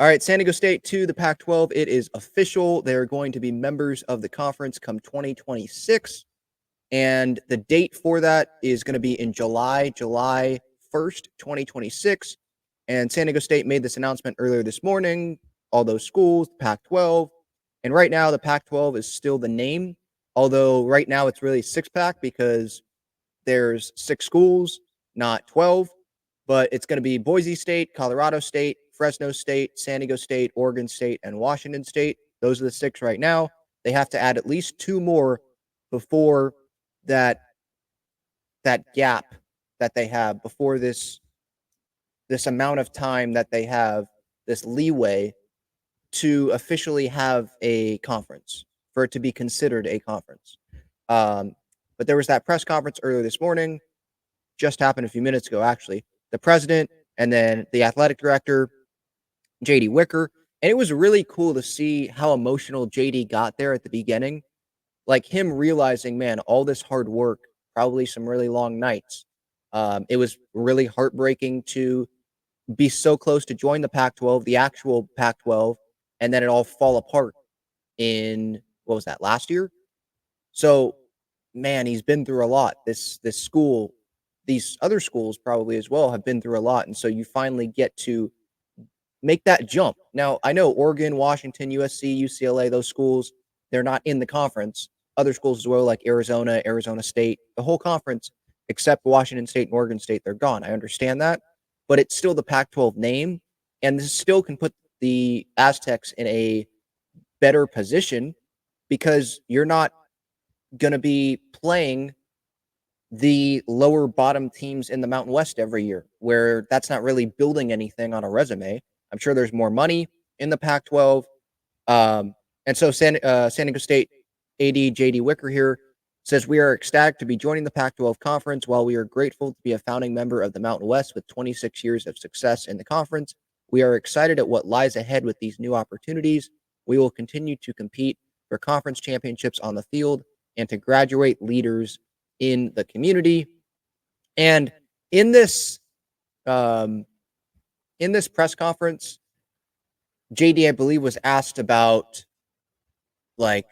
All right, San Diego State to the Pac-12. It is official. They're going to be members of the conference come 2026. And the date for that is going to be in July 1st, 2026. And San Diego State made this announcement earlier this morning. All those schools, the Pac-12. And right now, the Pac-12 is still the name, although right now it's really six-pack because there's 6 schools, not 12. But it's going to be Boise State, Colorado State, Fresno State, San Diego State, Oregon State, and Washington State. Those are the 6 right now. They have to add at least 2 more before that gap that they have, before this amount of time that they have, this leeway to officially have a conference, for it to be considered a conference. But there was that press conference earlier this morning, just happened a few minutes ago, actually. The president and then the athletic director, JD Wicker. And it was really cool to see how emotional JD got there at the beginning. Like him realizing, man, all this hard work, probably some really long nights. It was really heartbreaking to be so close to join the Pac-12, the actual Pac-12, and then it all fall apart in, what was that, last year? So, man, he's been through a lot. This school, these other schools probably as well have been through a lot. And so you finally get to make that jump. Now, I know Oregon, Washington, USC, UCLA, those schools, they're not in the conference. Other schools as well, like Arizona, Arizona State, the whole conference, except Washington State and Oregon State, they're gone. I understand that, but it's still the Pac-12 name, and this still can put the Aztecs in a better position because you're not going to be playing the lower bottom teams in the Mountain West every year, where that's not really building anything on a resume. I'm sure there's more money in the Pac-12. And so San Diego State AD JD Wicker here says, we are ecstatic to be joining the Pac-12 conference. While we are grateful to be a founding member of the Mountain West with 26 years of success in the conference, we are excited at what lies ahead with these new opportunities. We will continue to compete for conference championships on the field and to graduate leaders in the community. And in this press conference, JD, I believe, was asked about like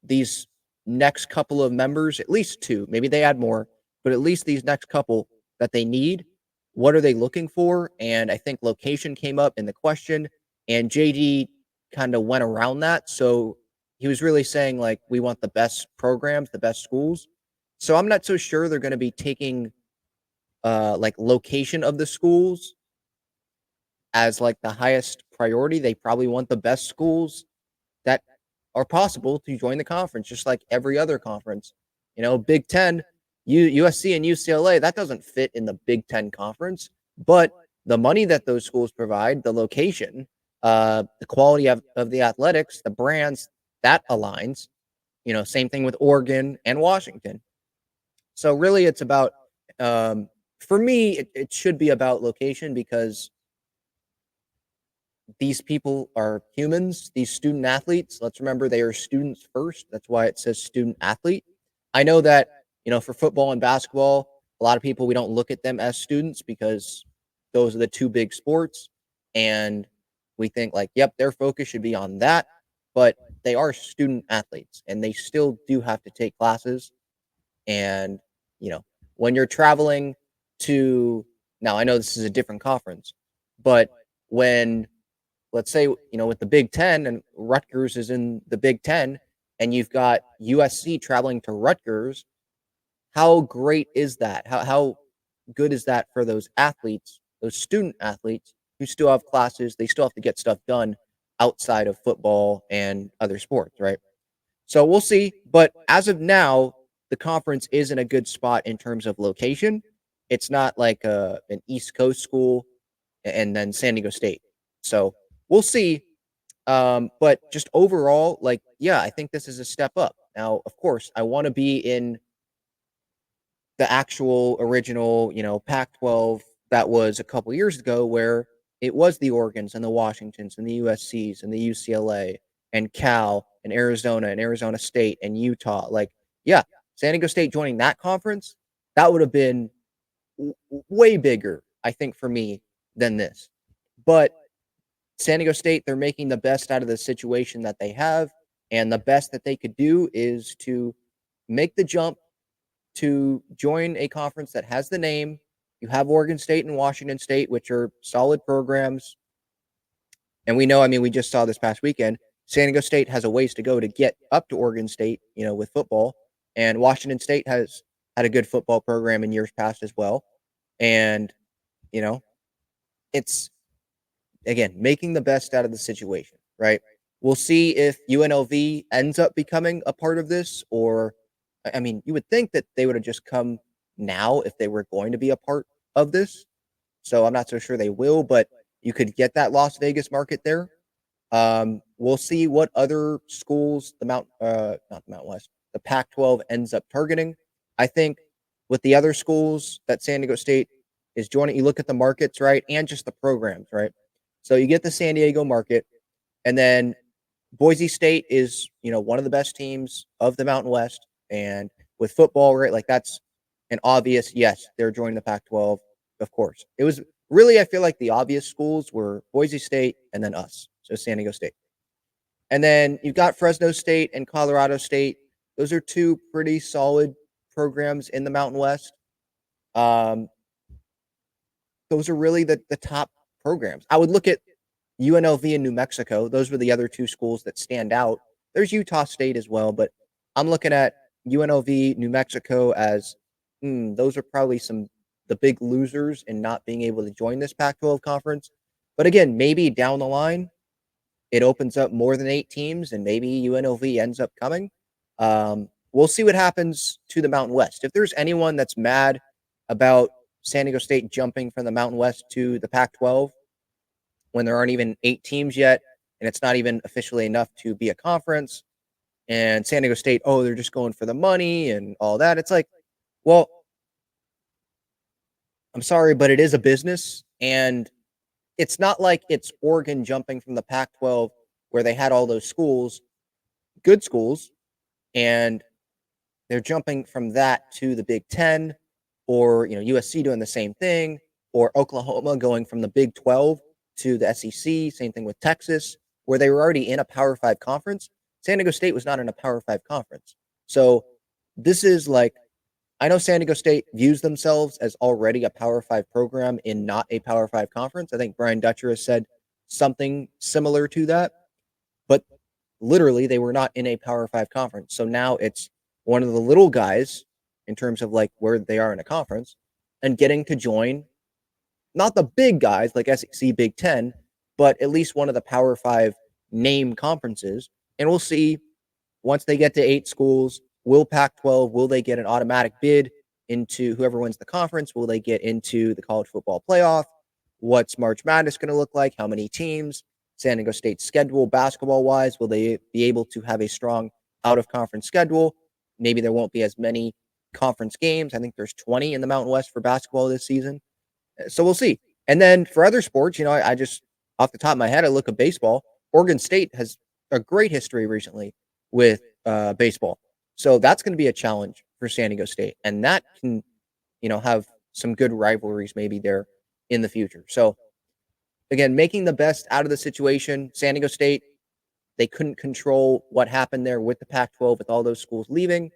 these next couple of members, at least 2, maybe they add more, but at least these next couple that they need. What are they looking for? And I think location came up in the question, and JD kind of went around that. So he was really saying, like, we want the best programs, the best schools. So I'm not so sure they're going to be taking like location of the schools as like the highest priority. They probably want the best schools that are possible to join the conference, just like every other conference. You know, Big Ten, USC and UCLA, that doesn't fit in the Big Ten conference, but the money that those schools provide, the location, the quality of the athletics, the brands, that aligns. You know, same thing with Oregon and Washington. So really it's about, for me, it should be about location, because these people are humans, these student athletes. Let's remember they are students first. That's why it says student athlete. I know that, you know, for football and basketball, a lot of people, we don't look at them as students because those are the 2 big sports. And we think like, yep, their focus should be on that. But they are student athletes and they still do have to take classes. And, you know, when you're traveling to, now I know this is a different conference, but when, let's say, you know, with the Big Ten and Rutgers is in the Big Ten and you've got USC traveling to Rutgers, how great is that? How good is that for those athletes, those student athletes who still have classes? They still have to get stuff done outside of football and other sports, right? So we'll see. But as of now, the conference is in a good spot in terms of location. It's not like an East Coast school and then San Diego State. So we'll see. But just overall, like, yeah, I think this is a step up. Now, of course, I want to be in the actual original, you know, Pac-12 that was a couple years ago, where it was the Oregons and the Washingtons and the USCs and the UCLA and Cal and Arizona State and Utah. Like, yeah, San Diego State joining that conference, that would have been way bigger, I think, for me than this. But San Diego State, they're making the best out of the situation that they have, and the best that they could do is to make the jump to join a conference that has the name. You have Oregon State and Washington State, which are solid programs. And we know, I mean, we just saw this past weekend, San Diego State has a ways to go to get up to Oregon State, with football. And Washington State has had a good football program in years past as well. And, you know, it's, again, making the best out of the situation, right? We'll see if UNLV ends up becoming a part of this, or, I mean, you would think that they would have just come now if they were going to be a part of this. So I'm not so sure they will, but you could get that Las Vegas market there. We'll see what other schools not the Mountain West, the Pac-12 ends up targeting. I think with the other schools that San Diego State is joining, you look at the markets, right, and just the programs, right? So you get the San Diego market, and then Boise State is, one of the best teams of the Mountain West, and with football, right, like that's an obvious yes, they're joining the Pac-12, of course. It was really, I feel like the obvious schools were Boise State and then us, so San Diego State. And then you've got Fresno State and Colorado State. Those are two pretty solid programs in the Mountain West. Um, those are really the top programs. I would look at UNLV and New Mexico. Those were the other two schools that stand out. There's Utah State as well, but I'm looking at UNLV, New Mexico as those are probably the big losers in not being able to join this Pac-12 conference. But again, maybe down the line, it opens up more than 8 teams, and maybe UNLV ends up coming. We'll see what happens to the Mountain West. If there's anyone that's mad about San Diego State jumping from the Mountain West to the Pac-12 when there aren't even 8 teams yet, and it's not even officially enough to be a conference, and San Diego State, oh, they're just going for the money and all that. It's like, well, I'm sorry, but it is a business, and it's not like it's Oregon jumping from the Pac-12 where they had all those schools, good schools, and they're jumping from that to the Big Ten, or USC doing the same thing, or Oklahoma going from the Big 12 to the SEC. Same thing with Texas, where they were already in a Power 5 conference. San Diego State was not in a Power 5 conference. So this is like, I know San Diego State views themselves as already a Power 5 program in not a Power 5 conference. I think Brian Dutcher has said something similar to that, but literally they were not in a Power 5 conference. So now it's one of the little guys in terms of like where they are in a conference and getting to join not the big guys like SEC, Big Ten, but at least one of the Power 5 name conferences. And we'll see once they get to 8 schools, will Pac-12, will they get an automatic bid into whoever wins the conference? Will they get into the college football playoff? What's March Madness going to look like? How many teams? San Diego State's schedule basketball-wise, will they be able to have a strong out-of-conference schedule? Maybe there won't be as many conference games. I think there's 20 in the Mountain West for basketball this season. So we'll see. And then for other sports, I just, off the top of my head, I look at baseball. Oregon State has a great history recently with baseball. So that's going to be a challenge for San Diego State. And that can, have some good rivalries maybe there in the future. So again, making the best out of the situation. San Diego State, they couldn't control what happened there with the Pac-12 with all those schools leaving.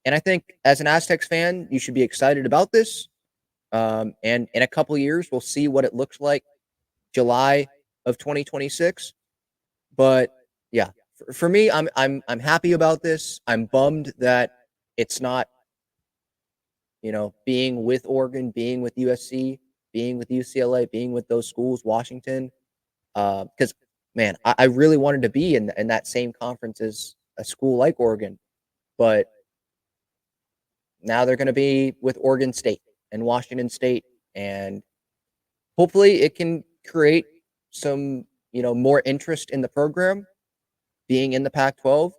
And I think as an Aztecs fan, you should be excited about this. And in a couple of years, we'll see what it looks like July of 2026. But yeah, for me, I'm happy about this. I'm bummed that it's not, being with Oregon, being with USC, being with UCLA, being with those schools, Washington. Because man, I really wanted to be in that same conference as a school like Oregon, but now they're going to be with Oregon State and Washington State, and hopefully it can create some, more interest in the program being in the Pac-12.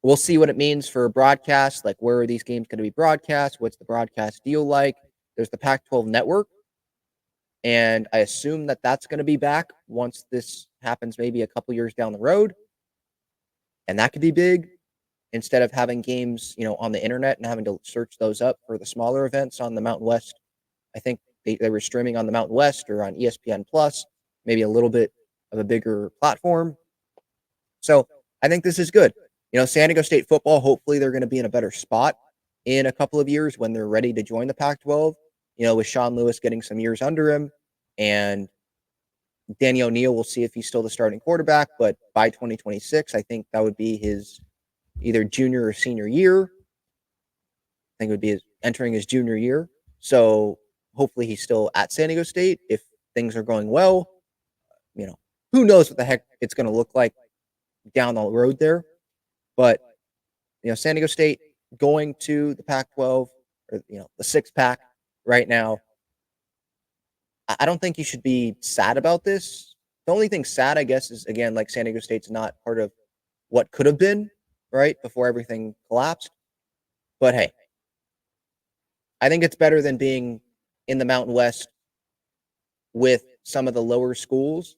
We'll see what it means for broadcast, like where are these games going to be broadcast? What's the broadcast deal like? There's the Pac-12 network, and I assume that that's going to be back once this happens, maybe a couple years down the road, and that could be big. Instead of having games, on the internet and having to search those up for the smaller events on the Mountain West, I think they were streaming on the Mountain West or on ESPN Plus, maybe a little bit of a bigger platform. So I think this is good. San Diego State football, hopefully they're going to be in a better spot in a couple of years when they're ready to join the Pac-12, with Sean Lewis getting some years under him. And Danny O'Neal, we'll see if he's still the starting quarterback, but by 2026, I think that would be his either junior or senior year. I think it would be entering his junior year. So hopefully he's still at San Diego State if things are going well. Who knows what the heck it's going to look like down the road there. But, San Diego State going to the Pac-12 or, the six pack right now, I don't think you should be sad about this. The only thing sad, I guess, is, again, like San Diego State's not part of what could have been, right, before everything collapsed. But, hey, I think it's better than being in the Mountain West with some of the lower schools.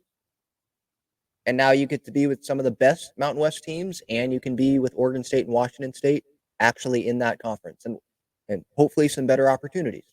And now you get to be with some of the best Mountain West teams, and you can be with Oregon State and Washington State actually in that conference, and hopefully some better opportunities.